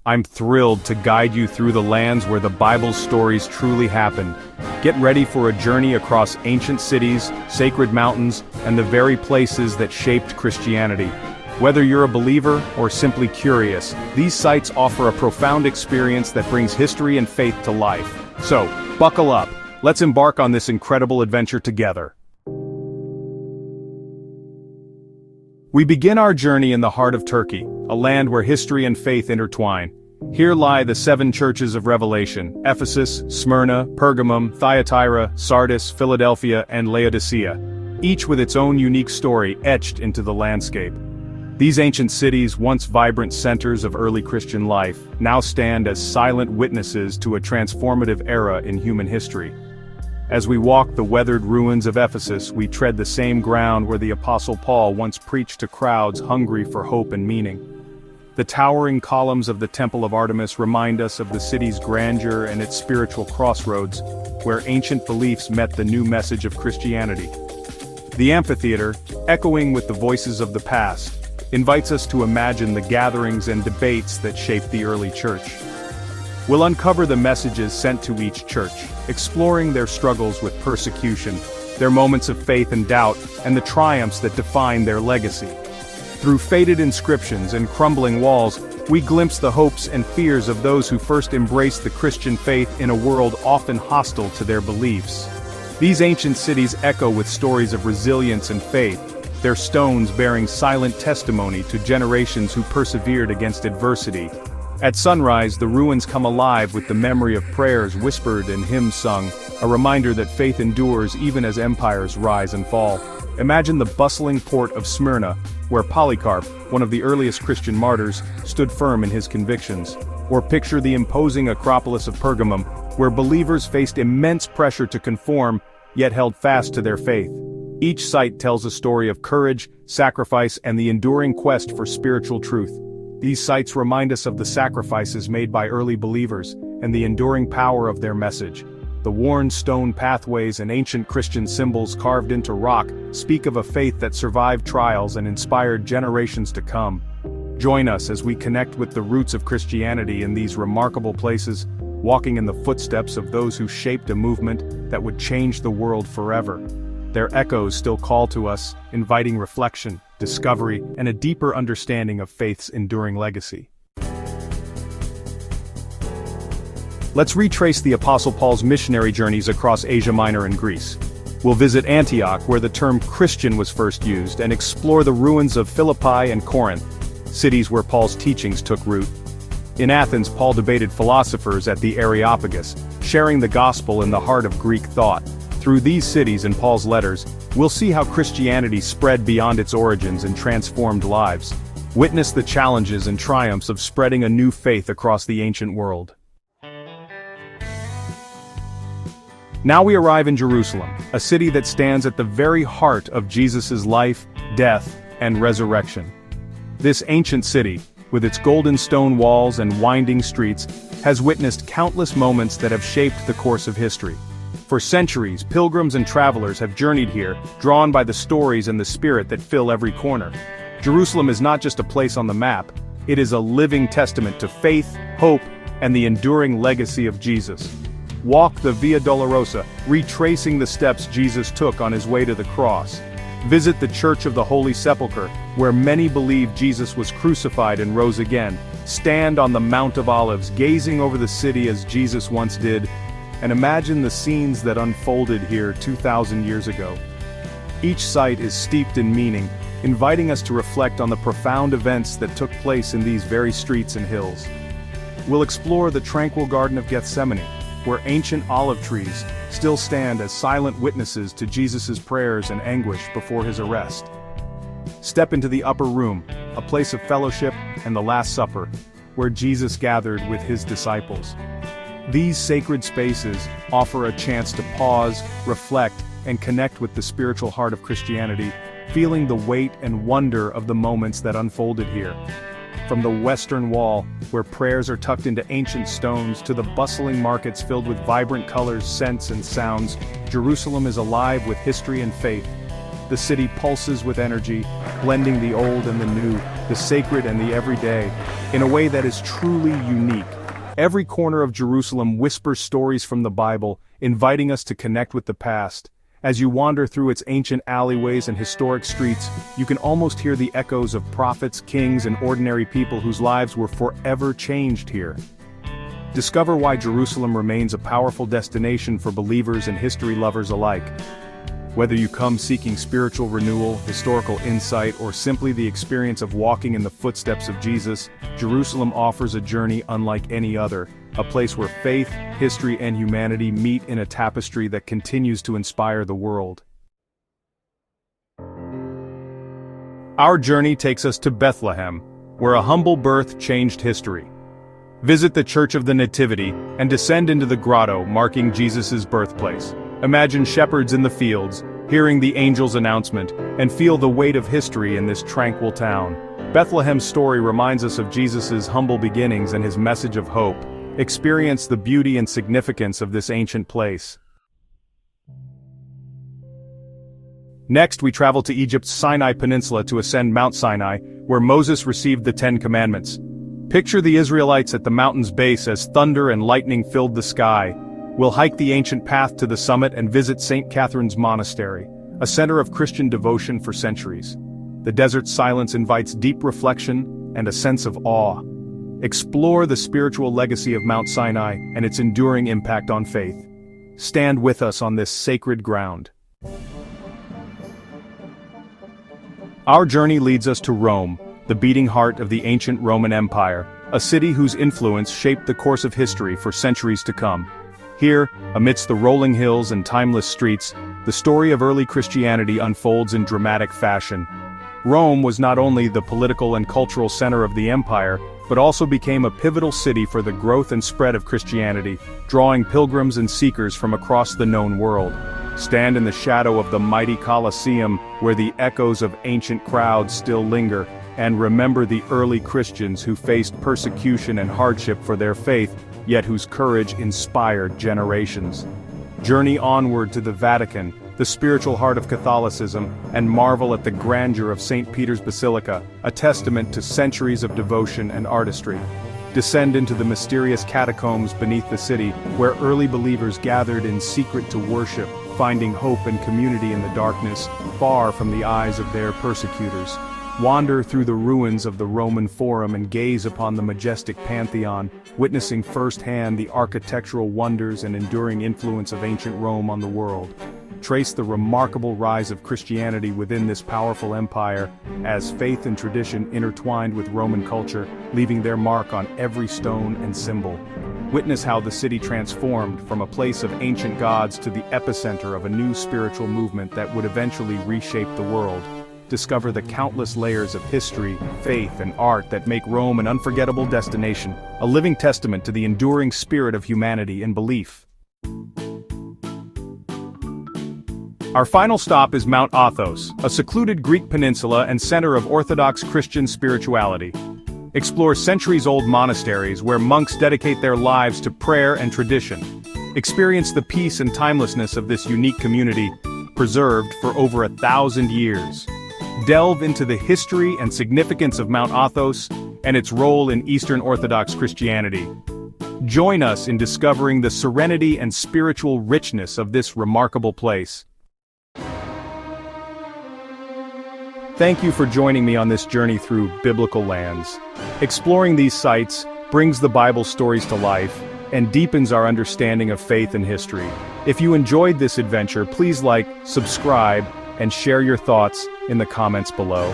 I'm thrilled to guide you through the lands where the Bible's stories truly happened. Get ready for a journey across ancient cities, sacred mountains, and the very places that shaped Christianity. Whether you're a believer or simply curious, these sites offer a profound experience that brings history and faith to life. So, buckle up. Let's embark on this incredible adventure together. We begin our journey in the heart of Turkey, a land where history and faith intertwine. Here lie the 7 churches of Revelation: Ephesus, Smyrna, Pergamum, Thyatira, Sardis, Philadelphia, and Laodicea, each with its own unique story etched into the landscape. These ancient cities, once vibrant centers of early Christian life, now stand as silent witnesses to a transformative era in human history. As we walk the weathered ruins of Ephesus, we tread the same ground where the Apostle Paul once preached to crowds hungry for hope and meaning. The towering columns of the Temple of Artemis remind us of the city's grandeur and its spiritual crossroads, where ancient beliefs met the new message of Christianity. The amphitheater, echoing with the voices of the past, invites us to imagine the gatherings and debates that shaped the early church. We'll uncover the messages sent to each church, exploring their struggles with persecution, their moments of faith and doubt, and the triumphs that define their legacy. Through faded inscriptions and crumbling walls, we glimpse the hopes and fears of those who first embraced the Christian faith in a world often hostile to their beliefs. These ancient cities echo with stories of resilience and faith, their stones bearing silent testimony to generations who persevered against adversity. At sunrise, the ruins come alive with the memory of prayers whispered and hymns sung, a reminder that faith endures even as empires rise and fall. Imagine the bustling port of Smyrna, where Polycarp, one of the earliest Christian martyrs, stood firm in his convictions. Or picture the imposing Acropolis of Pergamum, where believers faced immense pressure to conform, yet held fast to their faith. Each site tells a story of courage, sacrifice, and the enduring quest for spiritual truth. These sites remind us of the sacrifices made by early believers, and the enduring power of their message. The worn stone pathways and ancient Christian symbols carved into rock speak of a faith that survived trials and inspired generations to come. Join us as we connect with the roots of Christianity in these remarkable places, walking in the footsteps of those who shaped a movement that would change the world forever. Their echoes still call to us, inviting reflection, discovery, and a deeper understanding of faith's enduring legacy. Let's retrace the Apostle Paul's missionary journeys across Asia Minor and Greece. We'll visit Antioch, where the term Christian was first used, and explore the ruins of Philippi and Corinth, cities where Paul's teachings took root. In Athens, Paul debated philosophers at the Areopagus, sharing the gospel in the heart of Greek thought. Through these cities and Paul's letters, we'll see how Christianity spread beyond its origins and transformed lives. Witness the challenges and triumphs of spreading a new faith across the ancient world. Now we arrive in Jerusalem, a city that stands at the very heart of Jesus' life, death, and resurrection. This ancient city, with its golden stone walls and winding streets, has witnessed countless moments that have shaped the course of history. For centuries, pilgrims and travelers have journeyed here, drawn by the stories and the spirit that fill every corner. Jerusalem is not just a place on the map, it is a living testament to faith, hope, and the enduring legacy of Jesus. Walk the Via Dolorosa, retracing the steps Jesus took on his way to the cross. Visit the Church of the Holy Sepulchre, where many believe Jesus was crucified and rose again. Stand on the Mount of Olives, gazing over the city as Jesus once did, and imagine the scenes that unfolded here 2,000 years ago. Each site is steeped in meaning, inviting us to reflect on the profound events that took place in these very streets and hills. We'll explore the tranquil Garden of Gethsemane, where ancient olive trees still stand as silent witnesses to Jesus' prayers and anguish before his arrest. Step into the upper room, a place of fellowship and the Last Supper, where Jesus gathered with his disciples. These sacred spaces offer a chance to pause, reflect, and connect with the spiritual heart of Christianity, feeling the weight and wonder of the moments that unfolded here. From the Western Wall, where prayers are tucked into ancient stones, to the bustling markets filled with vibrant colors, scents, and sounds, Jerusalem is alive with history and faith. The city pulses with energy, blending the old and the new, the sacred and the everyday, in a way that is truly unique. Every corner of Jerusalem whispers stories from the Bible, inviting us to connect with the past. As you wander through its ancient alleyways and historic streets, you can almost hear the echoes of prophets, kings, and ordinary people whose lives were forever changed here. Discover why Jerusalem remains a powerful destination for believers and history lovers alike. Whether you come seeking spiritual renewal, historical insight, or simply the experience of walking in the footsteps of Jesus, Jerusalem offers a journey unlike any other, a place where faith, history, and humanity meet in a tapestry that continues to inspire the world. Our journey takes us to Bethlehem, where a humble birth changed history. Visit the Church of the Nativity and descend into the grotto marking Jesus' birthplace. Imagine shepherds in the fields, hearing the angel's announcement, and feel the weight of history in this tranquil town. Bethlehem's story reminds us of Jesus' humble beginnings and his message of hope. Experience the beauty and significance of this ancient place. Next, we travel to Egypt's Sinai Peninsula to ascend Mount Sinai, where Moses received the Ten Commandments. Picture the Israelites at the mountain's base as thunder and lightning filled the sky. We'll hike the ancient path to the summit and visit St. Catherine's Monastery, a center of Christian devotion for centuries. The desert's silence invites deep reflection and a sense of awe. Explore the spiritual legacy of Mount Sinai and its enduring impact on faith. Stand with us on this sacred ground. Our journey leads us to Rome, the beating heart of the ancient Roman Empire, a city whose influence shaped the course of history for centuries to come. Here, amidst the rolling hills and timeless streets, the story of early Christianity unfolds in dramatic fashion. Rome was not only the political and cultural center of the empire, but also became a pivotal city for the growth and spread of Christianity, drawing pilgrims and seekers from across the known world. Stand in the shadow of the mighty Colosseum, where the echoes of ancient crowds still linger, and remember the early Christians who faced persecution and hardship for their faith, yet whose courage inspired generations. Journey onward to the Vatican, the spiritual heart of Catholicism, and marvel at the grandeur of St. Peter's Basilica, a testament to centuries of devotion and artistry. Descend into the mysterious catacombs beneath the city, where early believers gathered in secret to worship, finding hope and community in the darkness, far from the eyes of their persecutors. Wander through the ruins of the Roman Forum and gaze upon the majestic Pantheon, witnessing firsthand the architectural wonders and enduring influence of ancient Rome on the world. Trace the remarkable rise of Christianity within this powerful empire, as faith and tradition intertwined with Roman culture, leaving their mark on every stone and symbol. Witness how the city transformed from a place of ancient gods to the epicenter of a new spiritual movement that would eventually reshape the world. Discover the countless layers of history, faith, and art that make Rome an unforgettable destination, a living testament to the enduring spirit of humanity and belief. Our final stop is Mount Athos, a secluded Greek peninsula and center of Orthodox Christian spirituality. Explore centuries-old monasteries where monks dedicate their lives to prayer and tradition. Experience the peace and timelessness of this unique community, preserved for over 1,000 years. Delve into the history and significance of Mount Athos and its role in Eastern Orthodox Christianity. Join us in discovering the serenity and spiritual richness of this remarkable place. Thank you for joining me on this journey through biblical lands. Exploring these sites brings the Bible stories to life and deepens our understanding of faith and history. If you enjoyed this adventure, please like, subscribe, and share your thoughts in the comments below.